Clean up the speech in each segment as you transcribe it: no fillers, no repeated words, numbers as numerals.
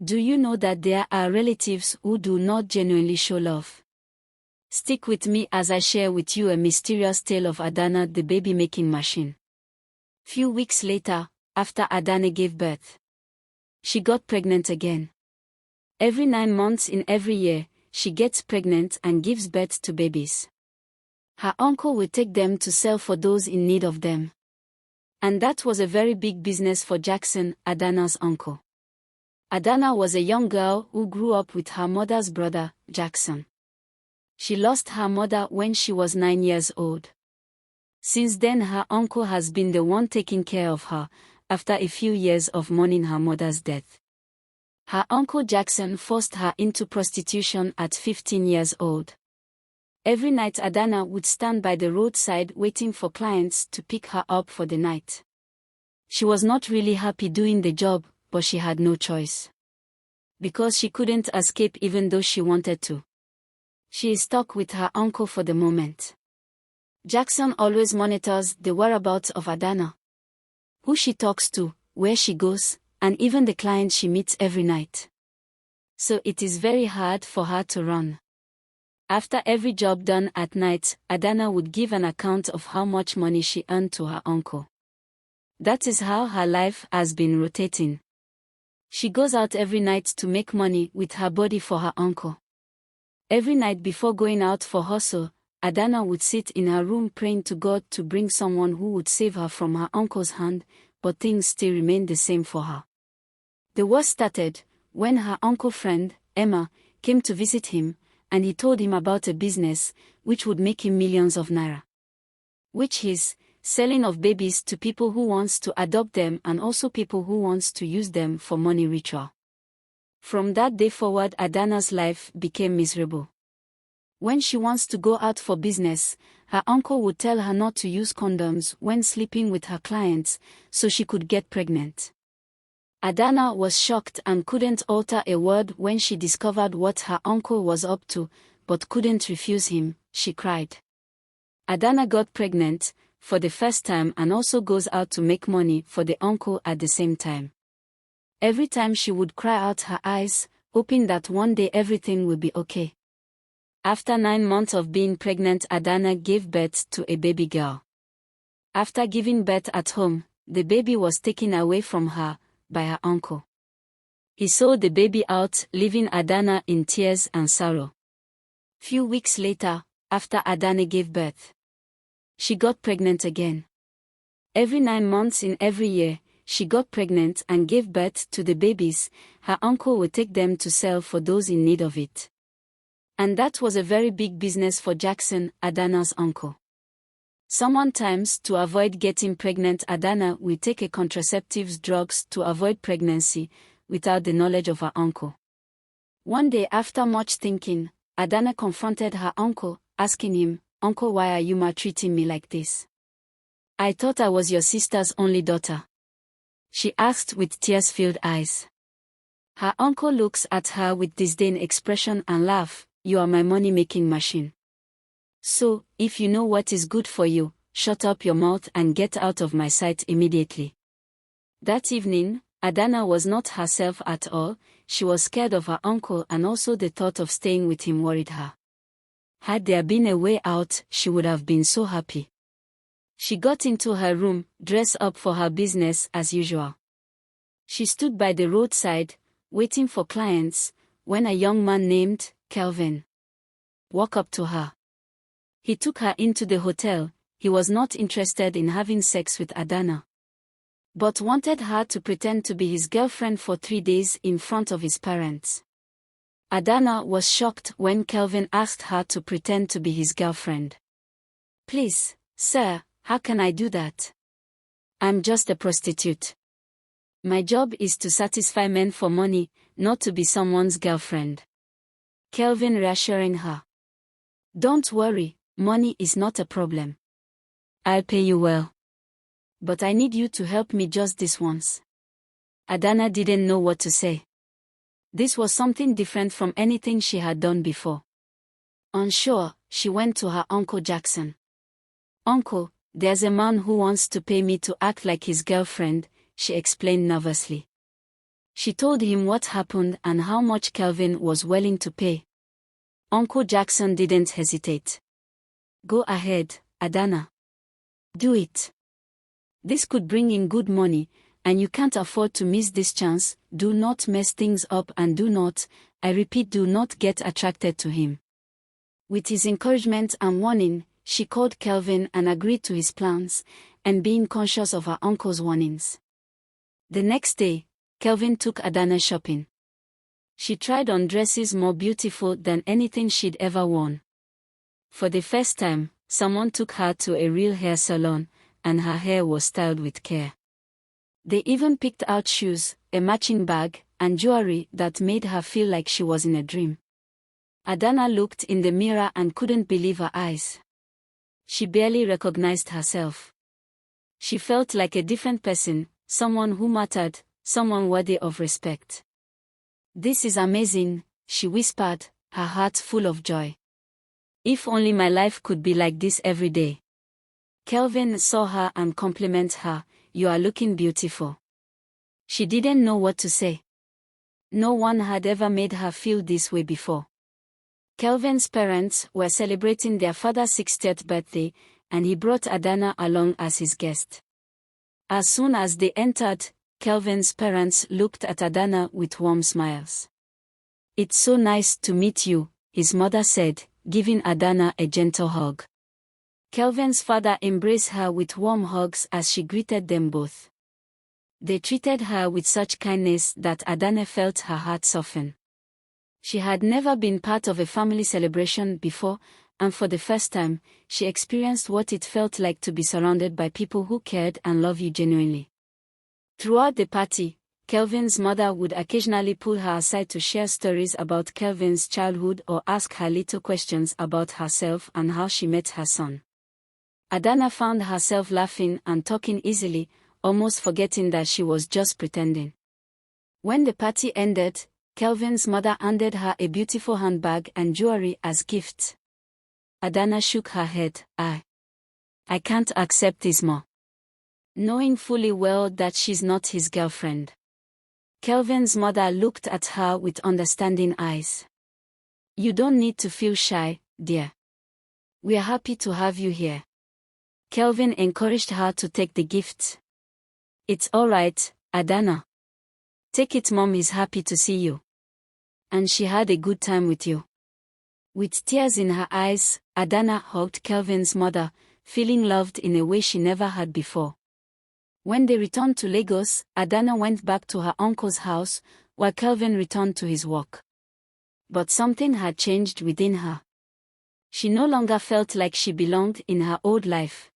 Do you know that there are relatives who do not genuinely show love? Stick with me as I share with you a mysterious tale of Adanna, the baby-making machine. Few weeks later, after Adanna gave birth, she got pregnant again. Every 9 months in every year, she gets pregnant and gives birth to babies. Her uncle will take them to sell for those in need of them. And that was a very big business for Jackson, Adanna's uncle. Adanna was a young girl who grew up with her mother's brother, Jackson. She lost her mother when she was 9 years old. Since then her uncle has been the one taking care of her, after a few years of mourning her mother's death. Her uncle Jackson forced her into prostitution at 15 years old. Every night Adanna would stand by the roadside waiting for clients to pick her up for the night. She was not really happy doing the job, but she had no choice. Because she couldn't escape even though she wanted to. She is stuck with her uncle for the moment. Jackson always monitors the whereabouts of Adanna, who she talks to, where she goes, and even the clients she meets every night. So it is very hard for her to run. After every job done at night, Adanna would give an account of how much money she earned to her uncle. That is how her life has been rotating. She goes out every night to make money with her body for her uncle. Every night before going out for hustle, Adanna would sit in her room praying to God to bring someone who would save her from her uncle's hand, but things still remained the same for her. The worst started when her uncle friend, Emma, came to visit him, and he told him about a business which would make him millions of naira. Which is selling of babies to people who wants to adopt them and also people who wants to use them for money ritual. From that day forward Adanna's life became miserable. When she wants to go out for business, her uncle would tell her not to use condoms when sleeping with her clients, so she could get pregnant. Adanna was shocked and couldn't utter a word when she discovered what her uncle was up to, but couldn't refuse him. She cried. Adanna got pregnant for the first time and also goes out to make money for the uncle at the same time. Every time she would cry out her eyes, hoping that one day everything will be okay. After 9 months of being pregnant, Adanna gave birth to a baby girl. After giving birth at home, the baby was taken away from her by her uncle. He sold the baby out, leaving Adanna in tears and sorrow. Few weeks later, after Adanna gave birth, she got pregnant again. Every 9 months in every year, she got pregnant and gave birth to the babies. Her uncle would take them to sell for those in need of it. And that was a very big business for Jackson, Adanna's uncle. Sometimes, to avoid getting pregnant, Adanna will take a contraceptives drugs to avoid pregnancy, without the knowledge of her uncle. One day after much thinking, Adanna confronted her uncle, asking him, "Uncle, why are you maltreating me like this? I thought I was your sister's only daughter," she asked with tears-filled eyes. Her uncle looks at her with disdain expression and laugh. "You are my money-making machine. So, if you know what is good for you, shut up your mouth and get out of my sight immediately." That evening, Adanna was not herself at all. She was scared of her uncle and also the thought of staying with him worried her. Had there been a way out, she would have been so happy. She got into her room, dressed up for her business as usual. She stood by the roadside, waiting for clients, when a young man named Kelvin walked up to her. He took her into the hotel. He was not interested in having sex with Adanna, but wanted her to pretend to be his girlfriend for 3 days in front of his parents. Adanna was shocked when Kelvin asked her to pretend to be his girlfriend. "Please, sir, how can I do that? I'm just a prostitute. My job is to satisfy men for money, not to be someone's girlfriend." Kelvin reassuring her. "Don't worry, money is not a problem. I'll pay you well. But I need you to help me just this once." Adanna didn't know what to say. This was something different from anything she had done before. Unsure, she went to her Uncle Jackson. "Uncle, there's a man who wants to pay me to act like his girlfriend," she explained nervously. She told him what happened and how much Kelvin was willing to pay. Uncle Jackson didn't hesitate. Go ahead, Adanna. Do it. This could bring in good money, and you can't afford to miss this chance. Do not mess things up and do not, I repeat, do not get attracted to him. With his encouragement and warning, she called Kelvin and agreed to his plans, and being conscious of her uncle's warnings. The next day, Kelvin took Adanna shopping. She tried on dresses more beautiful than anything she'd ever worn. For the first time, someone took her to a real hair salon, and her hair was styled with care. They even picked out shoes, a matching bag, and jewelry that made her feel like she was in a dream. Adanna looked in the mirror and couldn't believe her eyes. She barely recognized herself. She felt like a different person, someone who mattered, someone worthy of respect. This is amazing, she whispered, her heart full of joy. If only my life could be like this every day. Kelvin saw her and complimented her, you are looking beautiful. She didn't know what to say. No one had ever made her feel this way before. Kelvin's parents were celebrating their father's 60th birthday, and he brought Adanna along as his guest. As soon as they entered, Kelvin's parents looked at Adanna with warm smiles. It's so nice to meet you, his mother said, giving Adanna a gentle hug. Kelvin's father embraced her with warm hugs as she greeted them both. They treated her with such kindness that Adanna felt her heart soften. She had never been part of a family celebration before, and for the first time, she experienced what it felt like to be surrounded by people who cared and loved you genuinely. Throughout the party, Kelvin's mother would occasionally pull her aside to share stories about Kelvin's childhood or ask her little questions about herself and how she met her son. Adanna found herself laughing and talking easily, almost forgetting that she was just pretending. When the party ended, Kelvin's mother handed her a beautiful handbag and jewelry as gifts. Adanna shook her head. I can't accept this more. Knowing fully well that she's not his girlfriend. Kelvin's mother looked at her with understanding eyes. You don't need to feel shy, dear. We're happy to have you here. Kelvin encouraged her to take the gift. It's all right, Adanna. Take it, Mom is happy to see you. And she had a good time with you. With tears in her eyes, Adanna hugged Kelvin's mother, feeling loved in a way she never had before. When they returned to Lagos, Adanna went back to her uncle's house, while Kelvin returned to his work. But something had changed within her. She no longer felt like she belonged in her old life.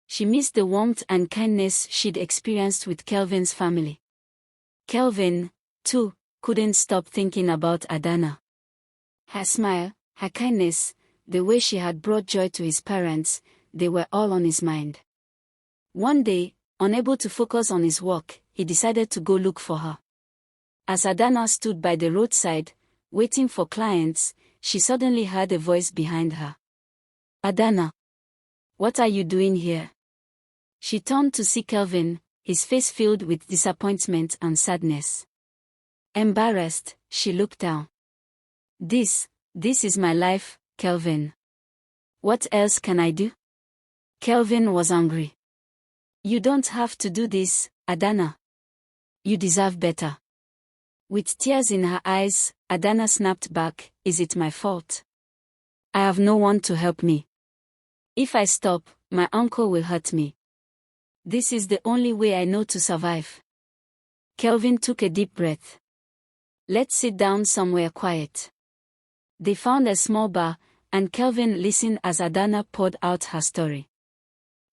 She missed the warmth and kindness she'd experienced with Kelvin's family. Kelvin, too, couldn't stop thinking about Adanna. Her smile, her kindness, the way she had brought joy to his parents, they were all on his mind. One day, unable to focus on his work, he decided to go look for her. As Adanna stood by the roadside, waiting for clients, she suddenly heard a voice behind her. Adanna, what are you doing here? She turned to see Kelvin, his face filled with disappointment and sadness. Embarrassed, she looked down. This is my life, Kelvin. What else can I do? Kelvin was angry. You don't have to do this, Adanna. You deserve better. With tears in her eyes, Adanna snapped back, is it my fault? I have no one to help me. If I stop, my uncle will hurt me. This is the only way I know to survive. Kelvin took a deep breath. Let's sit down somewhere quiet. They found a small bar, and Kelvin listened as Adanna poured out her story.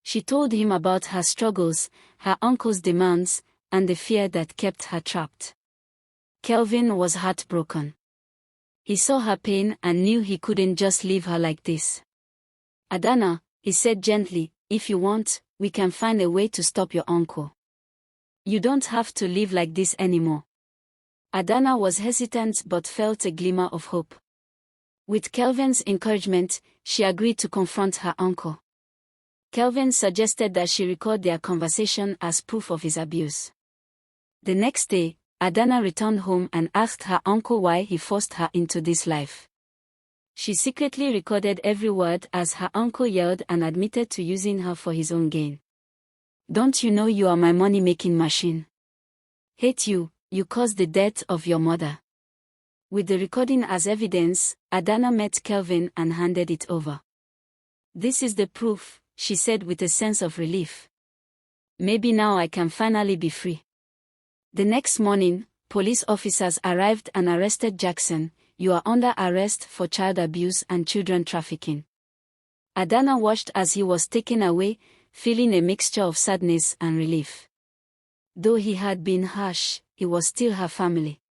She told him about her struggles, her uncle's demands, and the fear that kept her trapped. Kelvin was heartbroken. He saw her pain and knew he couldn't just leave her like this. Adanna, he said gently, if you want, we can find a way to stop your uncle. You don't have to live like this anymore. Adanna was hesitant but felt a glimmer of hope. With Kelvin's encouragement, she agreed to confront her uncle. Kelvin suggested that she record their conversation as proof of his abuse. The next day, Adanna returned home and asked her uncle why he forced her into this life. She secretly recorded every word as her uncle yelled and admitted to using her for his own gain. "Don't you know you are my money-making machine? Hate you, you caused the death of your mother." With the recording as evidence, Adanna met Kelvin and handed it over. "This is the proof," she said with a sense of relief. "Maybe now I can finally be free." The next morning, police officers arrived and arrested Jackson. "You are under arrest for child abuse and children trafficking." Adanna watched as he was taken away, feeling a mixture of sadness and relief. Though he had been harsh, he was still her family.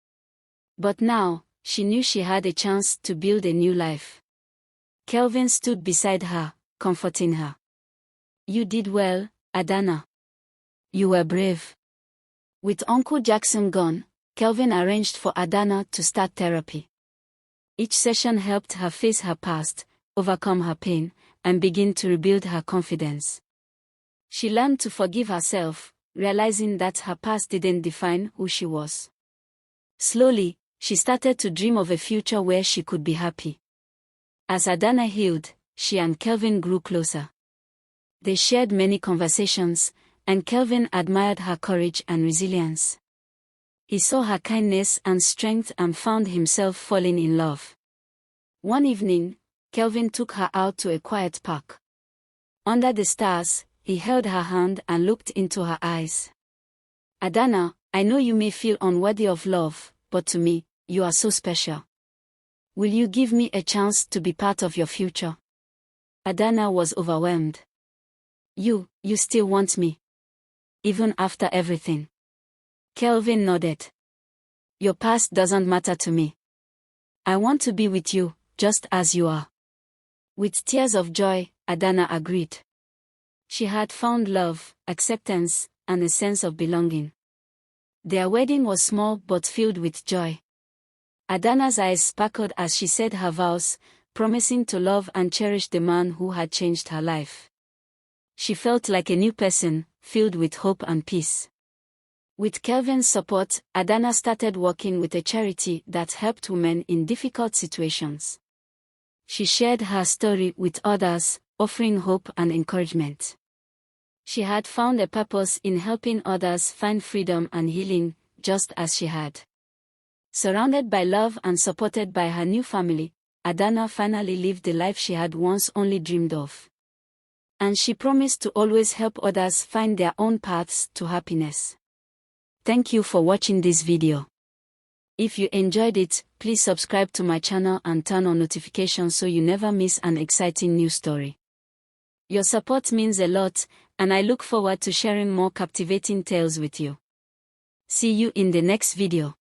But now, she knew she had a chance to build a new life. Kelvin stood beside her, comforting her. "You did well, Adanna. You were brave." With Uncle Jackson gone, Kelvin arranged for Adanna to start therapy. Each session helped her face her past, overcome her pain, and begin to rebuild her confidence. She learned to forgive herself, realizing that her past didn't define who she was. Slowly, she started to dream of a future where she could be happy. As Adanna healed, she and Kelvin grew closer. They shared many conversations, and Kelvin admired her courage and resilience. He saw her kindness and strength and found himself falling in love. One evening, Kelvin took her out to a quiet park. Under the stars, he held her hand and looked into her eyes. "Adanna, I know you may feel unworthy of love, but to me, you are so special. Will you give me a chance to be part of your future?" Adanna was overwhelmed. You still want me? Even after everything?" Kelvin nodded. "Your past doesn't matter to me. I want to be with you, just as you are." With tears of joy, Adanna agreed. She had found love, acceptance, and a sense of belonging. Their wedding was small but filled with joy. Adanna's eyes sparkled as she said her vows, promising to love and cherish the man who had changed her life. She felt like a new person, filled with hope and peace. With Kelvin's support, Adanna started working with a charity that helped women in difficult situations. She shared her story with others, offering hope and encouragement. She had found a purpose in helping others find freedom and healing, just as she had. Surrounded by love and supported by her new family, Adanna finally lived the life she had once only dreamed of. And she promised to always help others find their own paths to happiness. Thank you for watching this video. If you enjoyed it, please subscribe to my channel and turn on notifications so you never miss an exciting new story. Your support means a lot, and I look forward to sharing more captivating tales with you. See you in the next video.